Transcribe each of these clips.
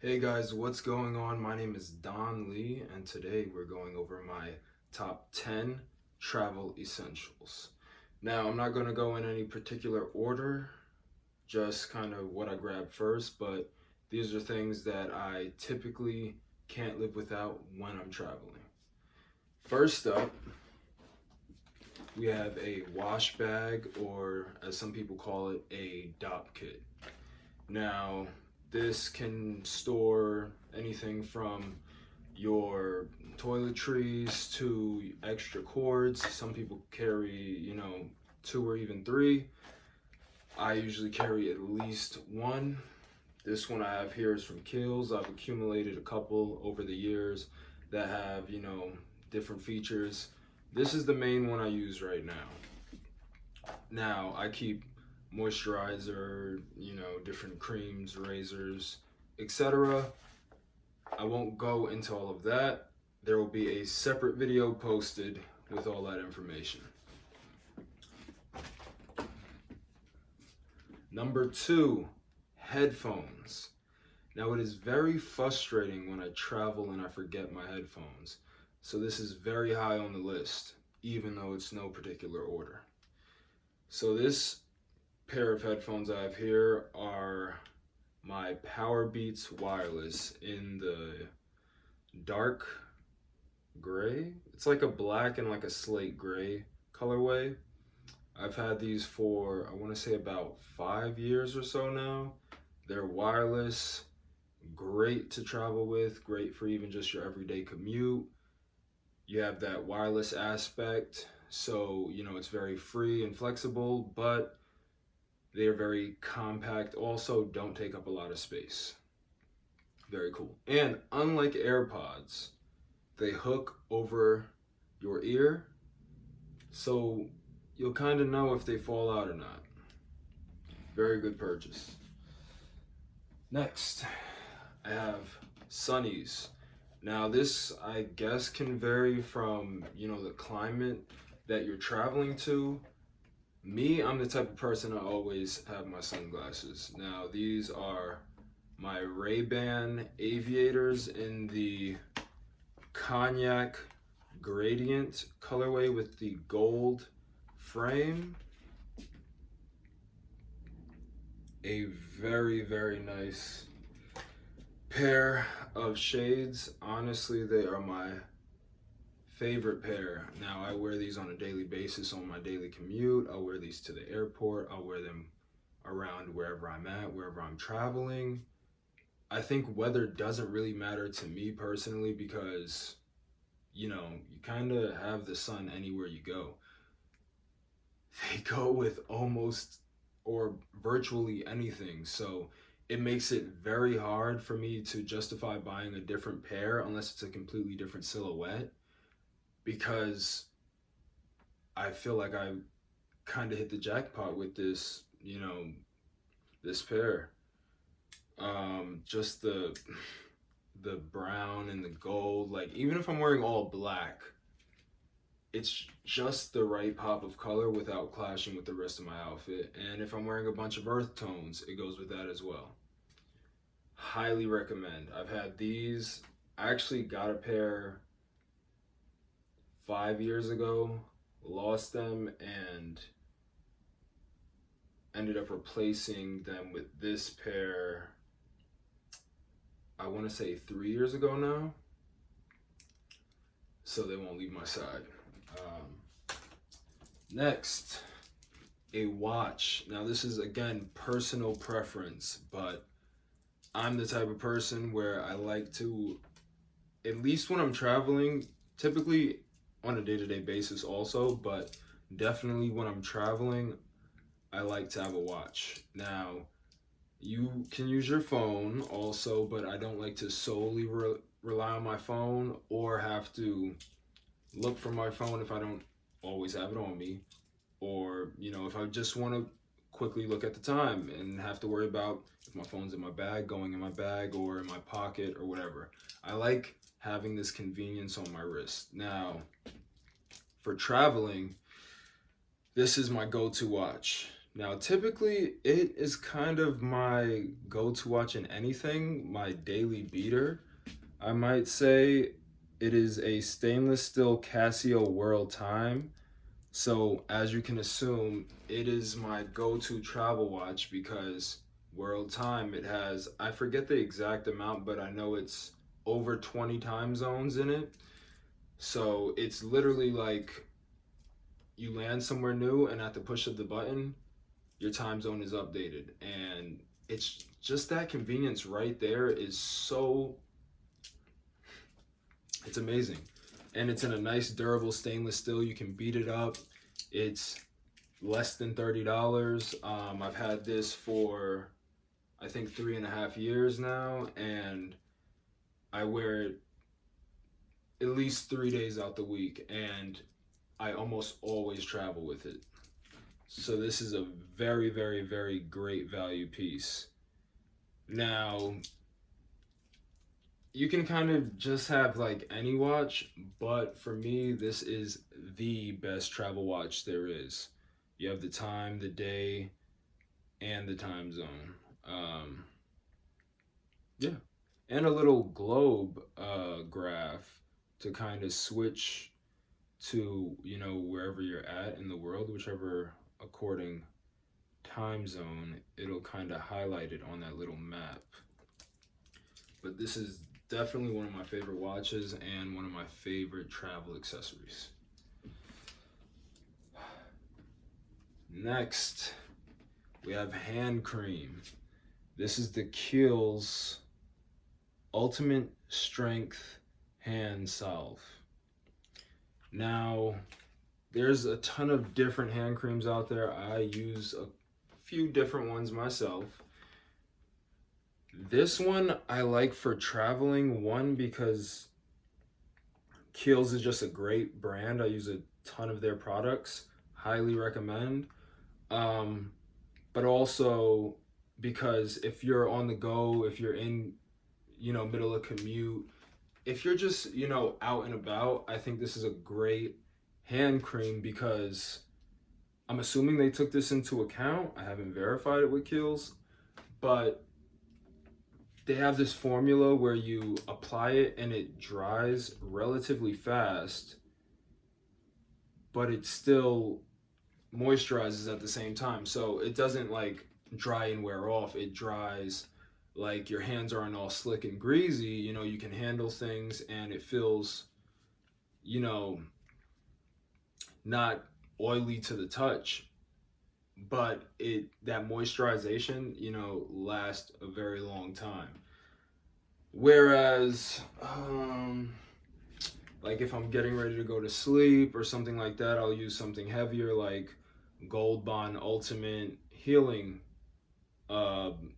Hey guys, what's going on? My name is Don Lee, and today we're going over my top 10 travel essentials. Now, I'm not going to go in any particular order, just kind of what I grabbed first, but these are things that I typically can't live without when I'm traveling. First up, we have a wash bag, or as some people call it, a DOP kit. Now, this can store anything from your toiletries to extra cords. Some people carry, two or even three. I usually carry at least one. This one I have here is from Kiehl's. I've accumulated a couple over the years that have, different features. This is the main one I use right now. Now, I keep moisturizer, different creams, razors, etc. I won't go into all of that. There will be a separate video posted with all that information. Number 2, headphones. Now, it is very frustrating when I travel and I forget my headphones. So this is very high on the list, even though it's no particular order. So this pair of headphones I have here are my Powerbeats wireless in the dark gray. It's like a black and like a slate gray colorway. I've had these for, I want to say, about 5 years or so now. They're wireless, great to travel with, great for even just your everyday commute. You have that wireless aspect, so it's very free and flexible, but they are very compact. Also, don't take up a lot of space. Very cool. And unlike AirPods, they hook over your ear, so you'll kind of know if they fall out or not. Very good purchase. Next, I have Sunnies. Now this, I guess, can vary from, the climate that you're traveling to. Me, I'm the type of person I always have my sunglasses. Now these are my Ray-Ban Aviators in the Cognac Gradient colorway with the gold frame. A very, very nice pair of shades. Honestly, they are my favorite pair. Now, I wear these on a daily basis on my daily commute. I'll wear these to the airport. I'll wear them around wherever I'm at, wherever I'm traveling. I think weather doesn't really matter to me personally because, you kind of have the sun anywhere you go. They go with almost or virtually anything. So it makes it very hard for me to justify buying a different pair unless it's a completely different silhouette, because I feel like I kind of hit the jackpot with this, this pair. Just the brown and the gold, like even if I'm wearing all black, it's just the right pop of color without clashing with the rest of my outfit. And if I'm wearing a bunch of earth tones, it goes with that as well. Highly recommend. I've had these. I actually got a pair 5 years ago, lost them, and ended up replacing them with this pair, I want to say 3 years ago now. So they won't leave my side. Next, a watch. Now this is, again, personal preference, but I'm the type of person where I like to, at least when I'm traveling, typically on a day-to-day basis also, but definitely when I'm traveling, I like to have a watch. Now, you can use your phone also, but I don't like to solely rely on my phone or have to look for my phone if I don't always have it on me, or if I just want to quickly look at the time and have to worry about if my phone's in my bag, going in my bag, or in my pocket or whatever. I like having this convenience on my wrist. Now, for traveling, this is my go-to watch. Now, typically, it is kind of my go-to watch in anything, my daily beater. I might say it is a stainless steel Casio World Time. So, as you can assume, it is my go-to travel watch because World Time, it has, I forget the exact amount, but I know it's over 20 time zones in it. So, it's literally like you land somewhere new and at the push of the button, your time zone is updated. And it's just that convenience right there is so, it's amazing. And it's in a nice durable stainless steel. You can beat it up. It's less than $30. I've had this for I think 3.5 years now, and I wear it at least 3 days out the week, and I almost always travel with it. So this is a very, very, very great value piece. Now, you can kind of just have like any watch, but for me, this is the best travel watch there is. You have the time, the day, and the time zone. Um, yeah, and a little globe graph to kind of switch to wherever you're at in the world, whichever according time zone, it'll kind of highlight it on that little map. But this is definitely one of my favorite watches and one of my favorite travel accessories. Next, we have hand cream. This is the Kiehl's Ultimate Strength Hand Salve. Now, there's a ton of different hand creams out there. I use a few different ones myself. This one I like for traveling, one because Kiehl's is just a great brand. I use a ton of their products. Highly recommend. But also because if you're on the go, if you're in, middle of commute, if you're just, out and about, I think this is a great hand cream because I'm assuming they took this into account. I haven't verified it with Kiehl's, but they have this formula where you apply it and it dries relatively fast, but it still moisturizes at the same time. So it doesn't like dry and wear off. It dries like your hands aren't all slick and greasy. You can handle things and it feels, not oily to the touch, but that moisturization, lasts a very long time. Whereas, like if I'm getting ready to go to sleep or something like that, I'll use something heavier like Gold Bond Ultimate Healing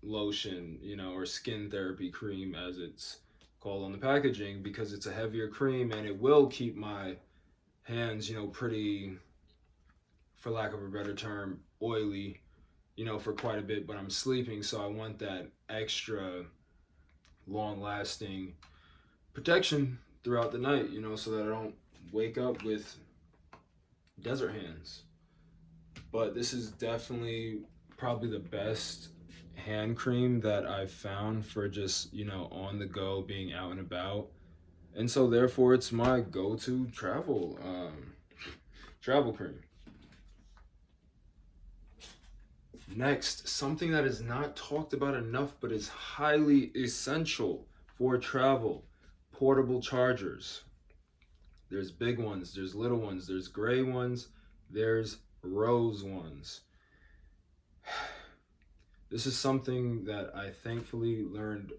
lotion, or skin therapy cream as it's called on the packaging, because it's a heavier cream and it will keep my hands, pretty, for lack of a better term, oily, for quite a bit, but I'm sleeping, so I want that extra long lasting protection throughout the night, so that I don't wake up with desert hands. But this is definitely probably the best hand cream that I've found for just, on the go, being out and about. And so therefore it's my go-to travel cream. Next, something that is not talked about enough but is highly essential for travel: portable chargers. There's big ones, there's little ones, there's gray ones, there's rose ones. This is something that I thankfully learned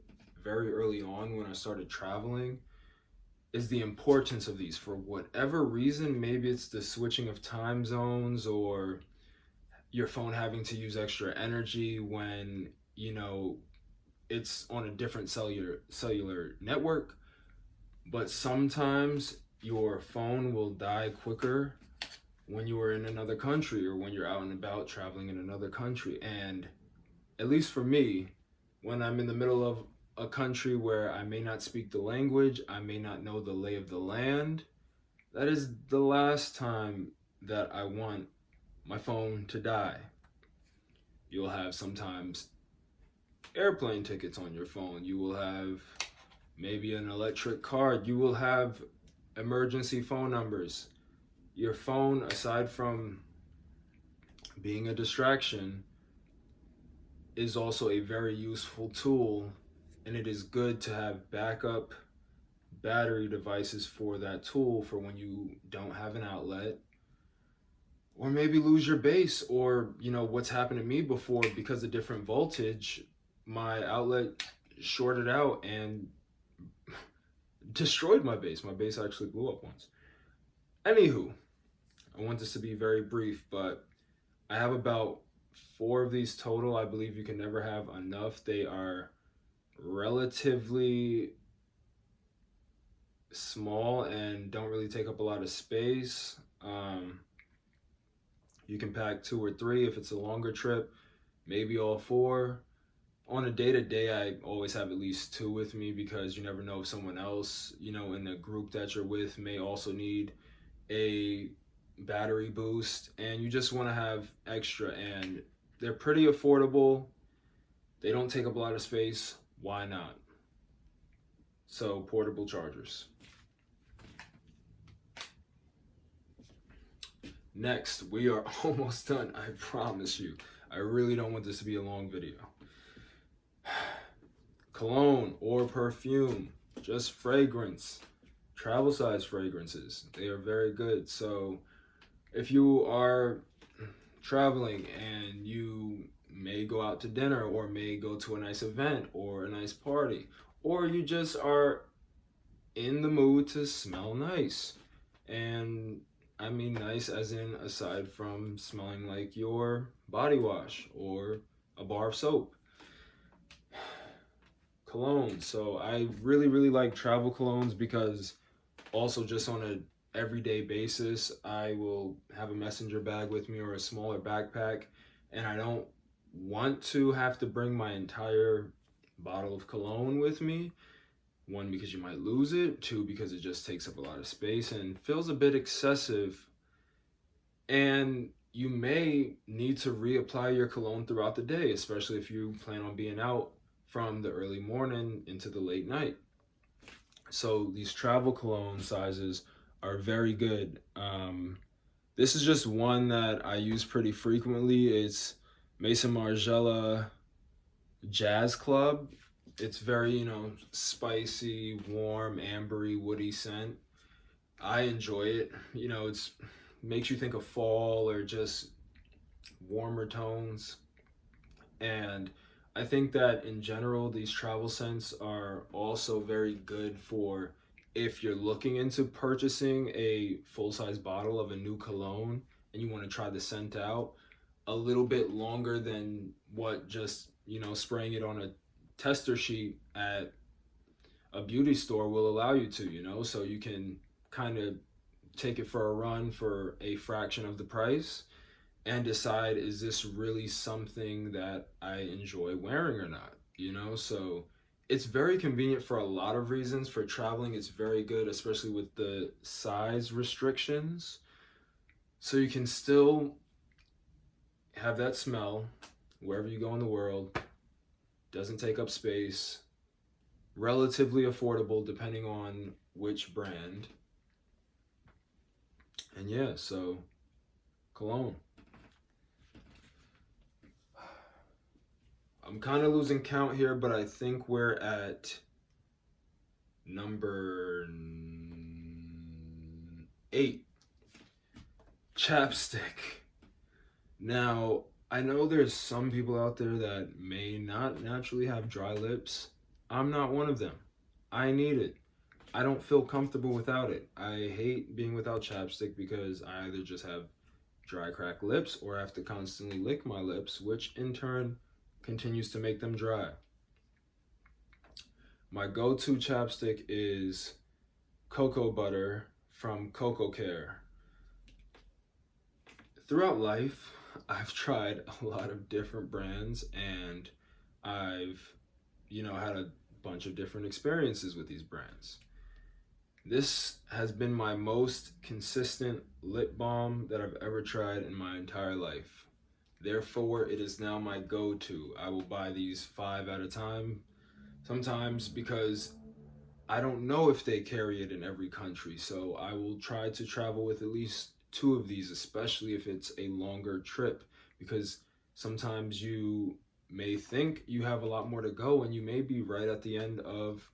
very early on when I started traveling, is the importance of these. For whatever reason, maybe it's the switching of time zones or your phone having to use extra energy when, it's on a different cellular network. But sometimes your phone will die quicker when you are in another country or when you're out and about traveling in another country. And at least for me, when I'm in the middle of a country where I may not speak the language, I may not know the lay of the land, that is the last time that I want my phone to die. You'll have sometimes airplane tickets on your phone. You will have maybe an electric card. You will have emergency phone numbers. Your phone, aside from being a distraction, is also a very useful tool, and it is good to have backup battery devices for that tool for when you don't have an outlet, or maybe lose your base, or what's happened to me before, because of different voltage, my outlet shorted out and destroyed my base. My base actually blew up once. Anywho, I want this to be very brief, but I have about 4 of these total. I believe you can never have enough. They are relatively small and don't really take up a lot of space. You can pack 2 or 3 if it's a longer trip, maybe all 4. On a day-to-day, I always have at least 2 with me, because you never know if someone else, in the group that you're with may also need a battery boost, and you just want to have extra. And they're pretty affordable. They don't take up a lot of space. Why not? So, portable chargers. Next, we are almost done, I promise you. I really don't want this to be a long video. Cologne or perfume, just fragrance, travel size fragrances. They are very good. So if you are traveling and you may go out to dinner, or may go to a nice event or a nice party, or you just are in the mood to smell nice, and I mean nice as in aside from smelling like your body wash or a bar of soap. Cologne. So I really like travel colognes, because also just on a everyday basis, I will have a messenger bag with me or a smaller backpack, and I don't want to have to bring my entire bottle of cologne with me. 1, because you might lose it. 2, because it just takes up a lot of space and feels a bit excessive. And you may need to reapply your cologne throughout the day, especially if you plan on being out from the early morning into the late night. So these travel cologne sizes are very good. This is just one that I use pretty frequently. It's Maison Margiela Jazz Club. It's very, spicy, warm, ambery, woody scent. I enjoy it. It's makes you think of fall or just warmer tones. And I think that in general, these travel scents are also very good for if you're looking into purchasing a full-size bottle of a new cologne and you want to try the scent out a little bit longer than what just, spraying it on a tester sheet at a beauty store will allow you to, so you can kind of take it for a run for a fraction of the price and decide, is this really something that I enjoy wearing or not, So it's very convenient for a lot of reasons. For traveling, it's very good, especially with the size restrictions. So you can still have that smell wherever you go in the world. Doesn't take up space. Relatively affordable depending on which brand. And yeah, so cologne. I'm kind of losing count here, but I think we're at number 8. Chapstick. Now, I know there's some people out there that may not naturally have dry lips. I'm not one of them. I need it. I don't feel comfortable without it. I hate being without chapstick because I either just have dry, cracked lips, or I have to constantly lick my lips, which in turn continues to make them dry. My go-to chapstick is cocoa butter from Cocoa Care. Throughout life, I've tried a lot of different brands, and I've, had a bunch of different experiences with these brands. This has been my most consistent lip balm that I've ever tried in my entire life. Therefore, it is now my go-to. I will buy these 5 at a time, sometimes because I don't know if they carry it in every country. So I will try to travel with at least 2 of these, especially if it's a longer trip, because sometimes you may think you have a lot more to go and you may be right at the end of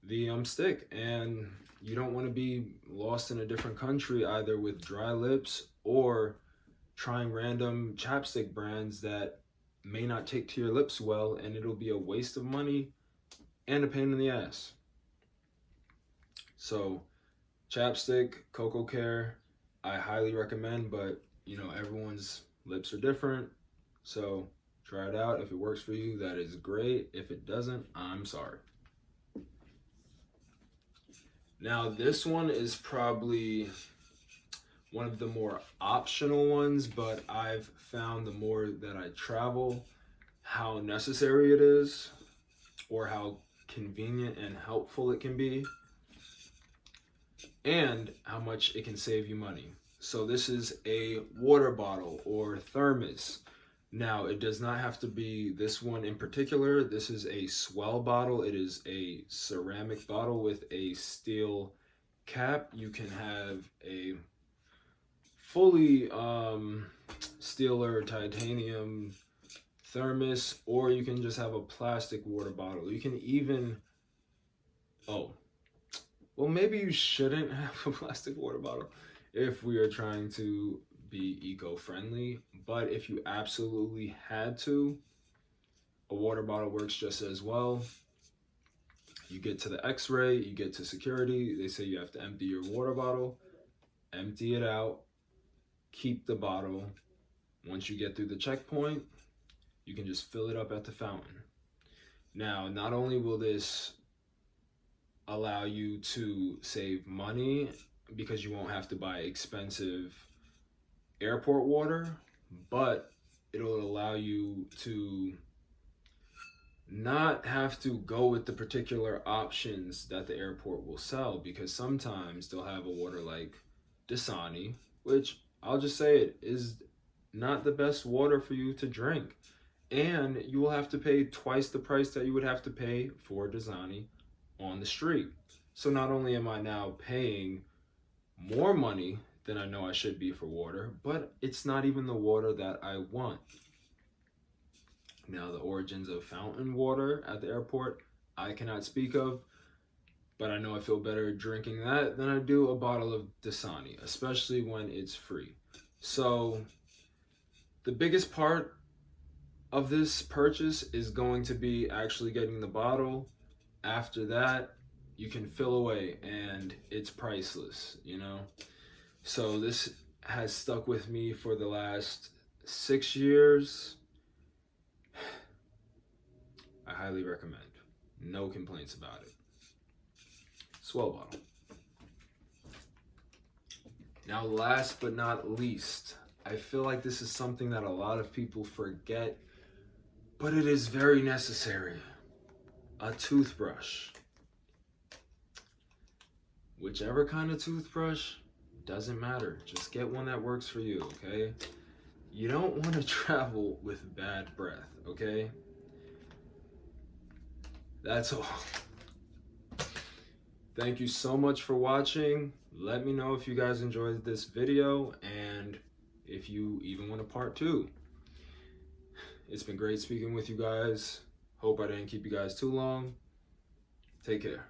the stick, and you don't want to be lost in a different country either with dry lips or trying random chapstick brands that may not take to your lips well, and it'll be a waste of money and a pain in the ass. So chapstick, Cocoa Care, I highly recommend, but you know, everyone's lips are different, so try it out. If it works for you, that is great. If it doesn't, I'm sorry. Now this one is probably one of the more optional ones, but I've found the more that I travel, how necessary it is, or how convenient and helpful it can be, and how much it can save you money. So this is a water bottle or thermos. Now, it does not have to be this one in particular. This is a Swell bottle. It is a ceramic bottle with a steel cap. You can have a fully steel or titanium thermos, or you can just have a plastic water bottle. You can even, well, maybe you shouldn't have a plastic water bottle if we are trying to be eco-friendly, but if you absolutely had to, a water bottle works just as well. You get to the x-ray, you get to security, they say you have to empty your water bottle, empty it out, keep the bottle. Once you get through the checkpoint, you can just fill it up at the fountain. Now, not only will this allow you to save money because you won't have to buy expensive airport water, but it'll allow you to not have to go with the particular options that the airport will sell, because sometimes they'll have a water like Dasani, which I'll just say it is not the best water for you to drink, and you will have to pay twice the price that you would have to pay for Dasani on the street. So not only am I now paying more money than I know I should be for water, but it's not even the water that I want. Now, the origins of fountain water at the airport, I cannot speak of, but I know I feel better drinking that than I do a bottle of Dasani, especially when it's free. So the biggest part of this purchase is going to be actually getting the bottle. After that, you can fill away and it's priceless, you know? So this has stuck with me for the last 6 years. I highly recommend. No complaints about it. Swell bottle. Now, last but not least, I feel like this is something that a lot of people forget, but it is very necessary. A toothbrush. Whichever kind of toothbrush, doesn't matter. Just get one that works for you, okay? You don't want to travel with bad breath, okay? That's all. Thank you so much for watching. Let me know if you guys enjoyed this video and if you even want a part 2. It's been great speaking with you guys. Hope I didn't keep you guys too long. Take care.